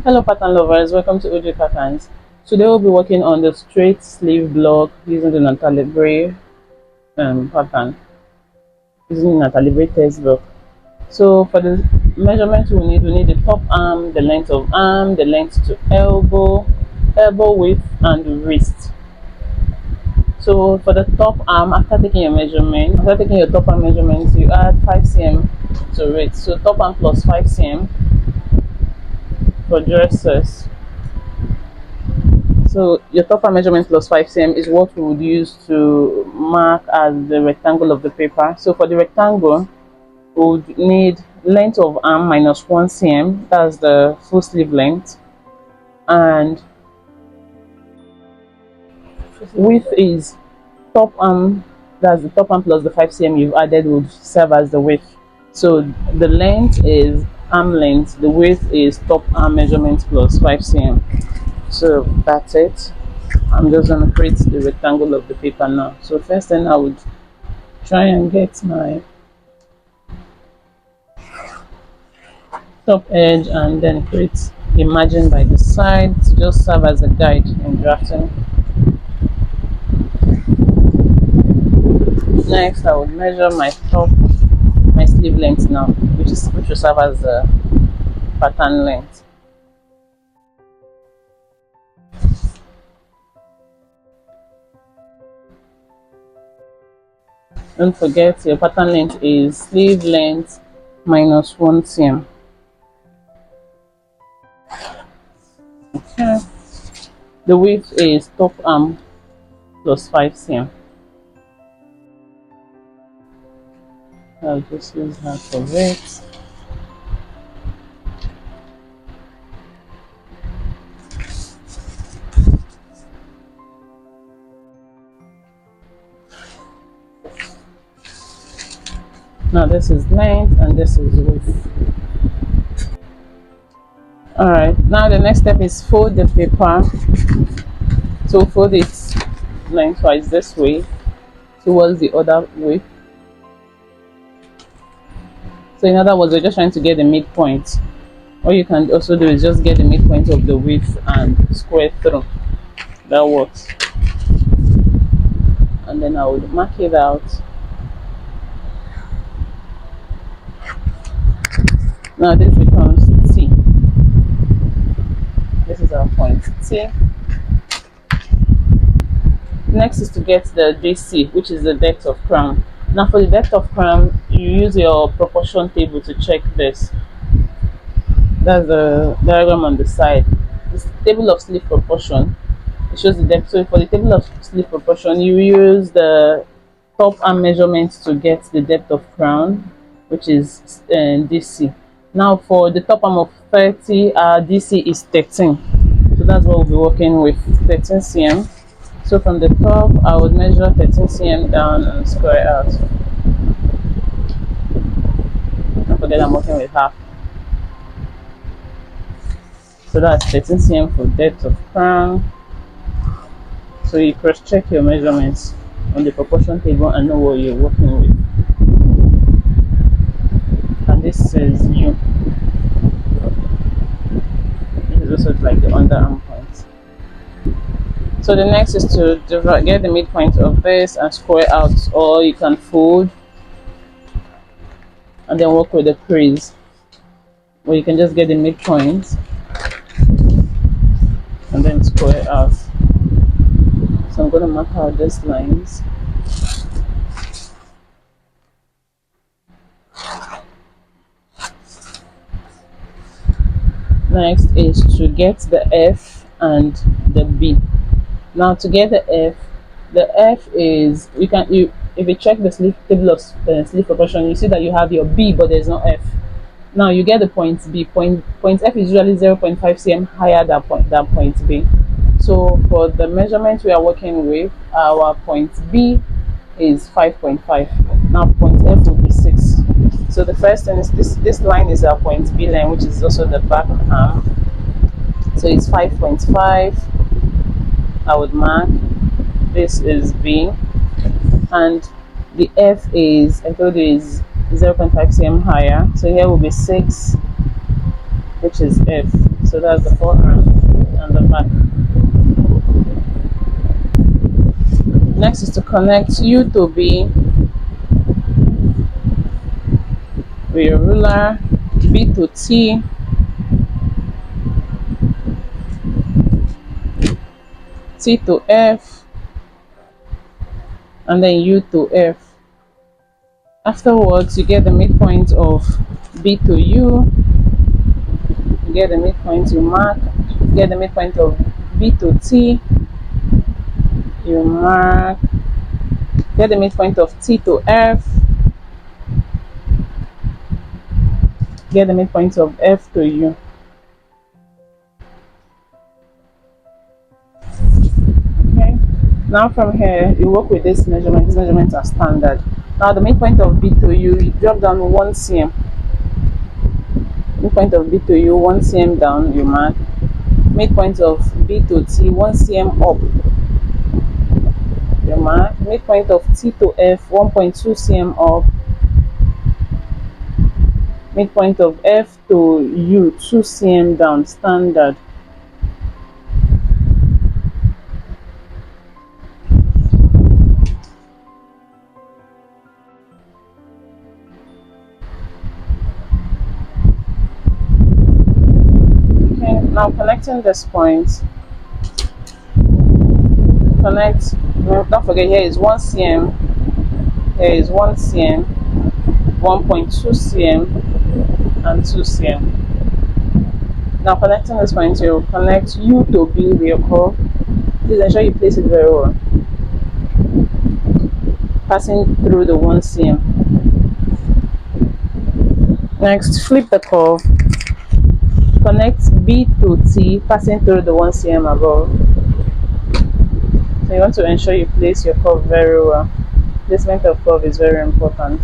Hello pattern lovers, welcome to OJ Patterns. Today we'll be working on the straight sleeve block using the Natalie Bray pattern, using Natalie Bray textbook. So for the measurements we need the top arm, the length of arm, the length to elbow, elbow width and wrist. So for the top arm, after taking your top arm measurements, you add 5 cm to it. So top arm plus 5 cm for dresses. So your top arm measurement plus 5 cm is what we would use to mark as the rectangle of the paper. So for the rectangle, we would need length of arm minus 1 cm, that's the full sleeve length, and width is top arm, that's the top arm plus the 5 cm you've added would serve as the width. So the length is arm length, the width is top arm measurement plus 5 cm. So that's it. I'm just going to create the rectangle of the paper now. So first then I would try and get my top edge and then create a margin by the side to just serve as a guide in drafting. Next I would measure my sleeve length now, which will serve as the pattern length. Don't forget your pattern length is sleeve length minus 1 cm. Okay. The width is top arm plus 5 cm. I'll just use that for it. Now this is length and this is width. Alright, now the next step is fold the paper. So fold it lengthwise this way towards the other way. So in other words, we're just trying to get the midpoint. What you can also do is just get the midpoint of the width and square through. That works. And then I would mark it out. Now this becomes T. This is our point T. Next is to get the DC, which is the depth of crown. Now for the depth of crown, you use your proportion table to check this. That's the diagram on the side. This table of sleeve proportion, it shows the depth. So for the table of sleeve proportion, you use the top arm measurement to get the depth of crown, which is DC. Now for the top arm of 30, DC is 13. So that's what we'll be working with, 13 cm. So from the top, I would measure 13 cm down and square out. Don't forget I'm working with half. So that's 13 cm for depth of crown. So you cross check your measurements on the proportion table and know what you're working with. And this is U. This is also like the underarm point. So the next is to get the midpoint of this and square out, or you can fold and then work with the crease, or you can just get the midpoint and then square out. So I'm going to mark out these lines. Next is to get the F and the B. Now to get the F is, if you check the sleeve table of sleeve proportion, you see that you have your B but there's no F. Now you get the point B. Point F is usually 0.5 cm higher than point B. So for the measurement we are working with, our point B is 5.5. Now point F will be 6. So the first thing is this line is our point B line, which is also the back arm. So it's 5.5. I would mark. This is B, and the F is, I told you, is 0.5 cm higher. So here will be 6, which is F. So that's the forearm and the back. Next is to connect U to B with your ruler, B to T, T to F, and then U to F. Afterwards, you get the midpoint of B to U, you get the midpoint you mark, you get the midpoint of B to T, you mark, get the midpoint of T to F, get the midpoint of F to U. Okay. Now from here, you work with this measurement. These measurements are standard. Now the midpoint of B to U, you drop down 1 cm. Midpoint of B to U, 1 cm down, you mark. Midpoint of B to T, 1 cm up, you mark. Midpoint of T to F, 1.2 cm up. Midpoint of F to U, 2 cm down, standard. Okay, now connecting this point, connect, don't forget, here is 1 cm, here is 1 cm, 1.2 cm, and 2 cm. Now connecting this point, you connect U to B with your curve. Please ensure you place it very well, passing through the 1 cm. Next, flip the curve, connect B to T, passing through the 1 cm above. So you want to ensure you place your curve very well. Placement of curve is very important.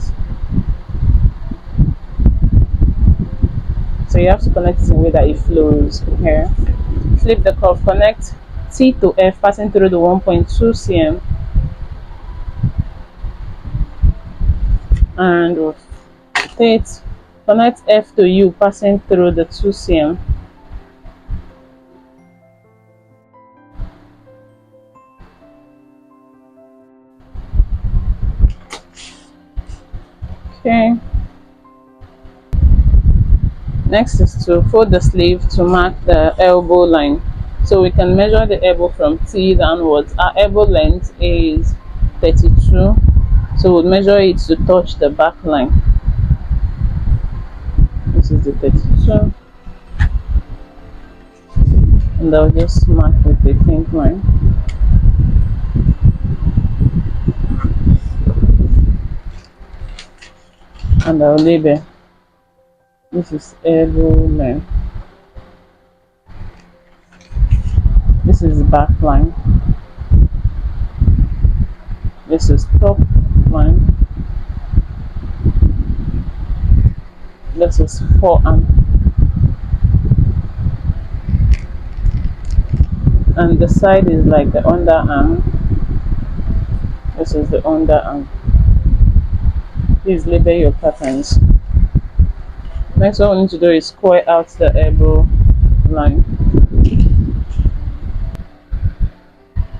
So you have to connect it in a way that it flows. Here, flip the curve, connect T to F, passing through the 1.2 cm, and rotate. Connect F to U, passing through the 2 cm. Okay. Next is to fold the sleeve to mark the elbow line. So we can measure the elbow from T downwards. Our elbow length is 32. So we'll measure it to touch the back line. This is the 32. And I'll just mark with the pink line. And I'll label. This is elbow length. This is back line. This is top line. This is forearm. And the side is like the underarm. This is the underarm. Please label your patterns. Next, what we need to do is square out the elbow line.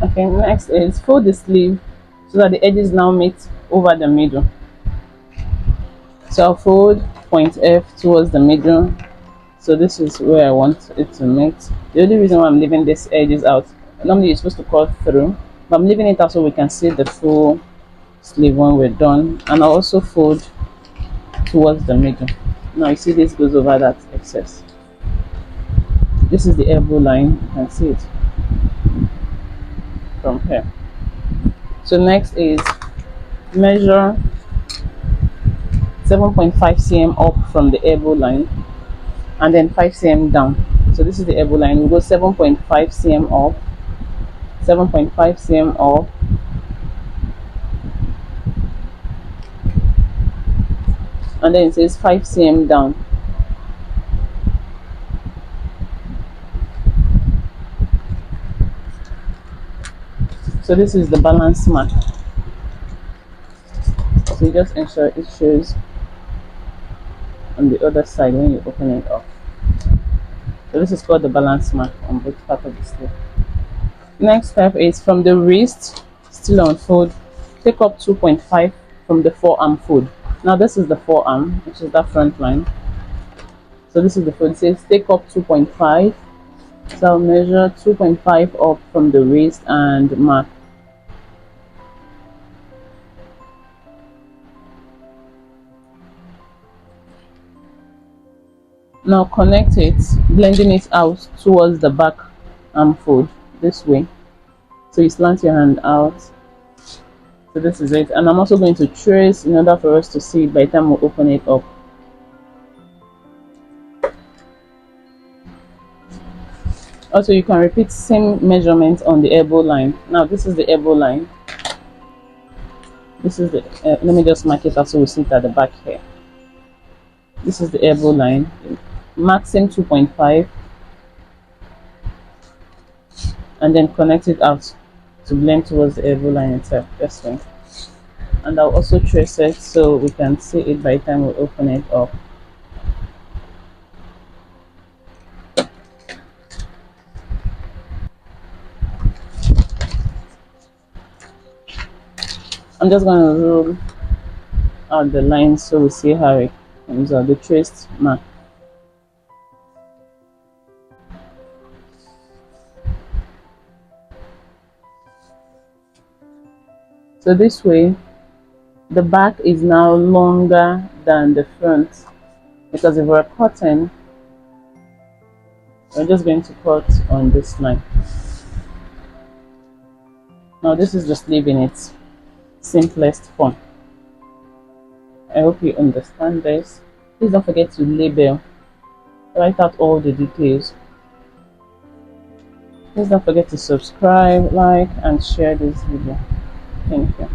Okay, next is fold the sleeve so that the edges now meet over the middle. So I'll fold point F towards the middle. So this is where I want it to meet. The only reason why I'm leaving this edges out, normally you're supposed to cut through, but I'm leaving it out so we can see the full sleeve when we're done. And I'll also fold towards the middle. Now you see this goes over that excess. This is the elbow line, you can see it from here. So next is measure 7.5 cm up from the elbow line and then 5 cm down. So this is the elbow line. We go 7.5 cm up, 7.5 cm up, and then it says 5 cm down. So this is the balance mark. So you just ensure it shows on the other side when you open it up. So this is called the balance mark on both part of the sleeve. Next step is from the wrist, still on fold, take up 2.5 from the forearm fold. Now this is the forearm, which is that front line. So this is the fold. It says take up 2.5. So I'll measure 2.5 up from the wrist and mark. Now connect it, blending it out towards the back arm fold this way. So you slant your hand out. So this is it. And I'm also going to trace in order for us to see it by the time we open it up. Also, you can repeat same measurement on the elbow line. Now this is the elbow line. This is the let me just mark it out so we see it at the back here. This is the elbow line. Maxing 2.5 and then connect it out to blend towards the elbow line itself. This way. And I'll also trace it so we can see it by the time we open it up. I'm just going to rule out the lines so we see how it comes out, the traced mark. So this way, the back is now longer than the front, because if we're cutting, we're just going to cut on this line. Now this is the sleeve in its simplest form. I hope you understand this. Please don't forget to label, write out all the details. Please don't forget to subscribe, like and share this video. Thank you.